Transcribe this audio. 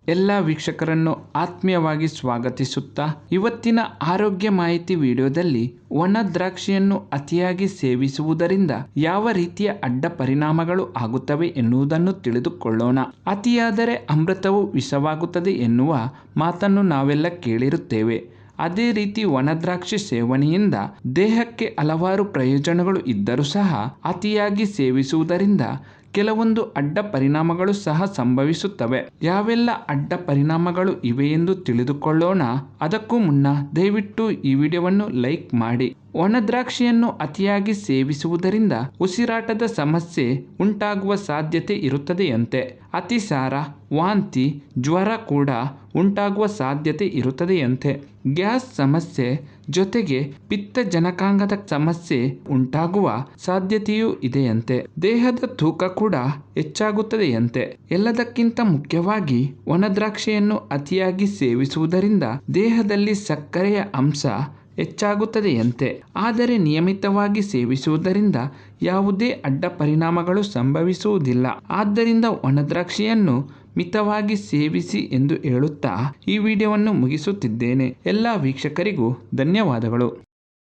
ಎಲ್ಲ ವೀಕ್ಷಕರನ್ನು ಆತ್ಮೀಯವಾಗಿ ಸ್ವಾಗತಿಸುತ್ತಾ ಇವತ್ತಿನ ಆರೋಗ್ಯ ಮಾಹಿತಿ ವಿಡಿಯೋದಲ್ಲಿ ಒಣ ದ್ರಾಕ್ಷಿಯನ್ನು ಅತಿಯಾಗಿ ಸೇವಿಸುವುದರಿಂದ ಯಾವ ರೀತಿಯ ಅಡ್ಡ ಪರಿಣಾಮಗಳು ಆಗುತ್ತವೆ ಎನ್ನುವುದನ್ನು ತಿಳಿದುಕೊಳ್ಳೋಣ. ಅತಿಯಾದರೆ ಅಮೃತವು ವಿಷವಾಗುತ್ತದೆ ಎನ್ನುವ ಮಾತನ್ನು ನಾವೆಲ್ಲ ಕೇಳಿರುತ್ತೇವೆ. ಅದೇ ರೀತಿ ಒಣ ದ್ರಾಕ್ಷಿ ಸೇವನೆಯಿಂದ ದೇಹಕ್ಕೆ ಹಲವಾರು ಪ್ರಯೋಜನಗಳು ಇದ್ದರೂ ಸಹ ಅತಿಯಾಗಿ ಸೇವಿಸುವುದರಿಂದ ಕೆಲವೊಂದು ಅಡ್ಡ ಪರಿಣಾಮಗಳು ಸಹ ಸಂಭವಿಸುತ್ತವೆ. ಯಾವೆಲ್ಲ ಅಡ್ಡ ಪರಿಣಾಮಗಳು ಇವೆ ಎಂದು ತಿಳಿದುಕೊಳ್ಳೋಣ. ಅದಕ್ಕೂ ಮುನ್ನ ದಯವಿಟ್ಟು ಈ ವಿಡಿಯೋವನ್ನು ಲೈಕ್ ಮಾಡಿ. ಒಣ ದ್ರಾಕ್ಷಿಯನ್ನು ಅತಿಯಾಗಿ ಸೇವಿಸುವುದರಿಂದ ಉಸಿರಾಟದ ಸಮಸ್ಯೆ ಉಂಟಾಗುವ ಸಾಧ್ಯತೆ ಇರುತ್ತದೆಯಂತೆ. ಅತಿಸಾರ, ವಾಂತಿ, ಜ್ವರ ಕೂಡ ಉಂಟಾಗುವ ಸಾಧ್ಯತೆ ಇರುತ್ತದೆಯಂತೆ. ಗ್ಯಾಸ್ ಸಮಸ್ಯೆ ಜೊತೆಗೆ ಪಿತ್ತಜನಕಾಂಗದ ಸಮಸ್ಯೆ ಉಂಟಾಗುವ ಸಾಧ್ಯತೆಯೂ ಇದೆಯಂತೆ. ದೇಹದ ತೂಕ ಕೂಡ ಹೆಚ್ಚಾಗುತ್ತದೆಯಂತೆ. ಎಲ್ಲದಕ್ಕಿಂತ ಮುಖ್ಯವಾಗಿ ಒಣ ದ್ರಾಕ್ಷಿಯನ್ನು ಅತಿಯಾಗಿ ಸೇವಿಸುವುದರಿಂದ ದೇಹದಲ್ಲಿ ಸಕ್ಕರೆಯ ಅಂಶ ಹೆಚ್ಚಾಗುತ್ತದೆಯಂತೆ. ಆದರೆ ನಿಯಮಿತವಾಗಿ ಸೇವಿಸುವುದರಿಂದ ಯಾವುದೇ ಅಡ್ಡ ಪರಿಣಾಮಗಳು ಸಂಭವಿಸುವುದಿಲ್ಲ. ಆದ್ದರಿಂದ ಒಣ ದ್ರಾಕ್ಷಿಯನ್ನು ಮಿತವಾಗಿ ಸೇವಿಸಿ ಎಂದು ಹೇಳುತ್ತಾ ಈ ವಿಡಿಯೋವನ್ನು ಮುಗಿಸುತ್ತಿದ್ದೇನೆ. ಎಲ್ಲ ವೀಕ್ಷಕರಿಗೂ ಧನ್ಯವಾದಗಳು.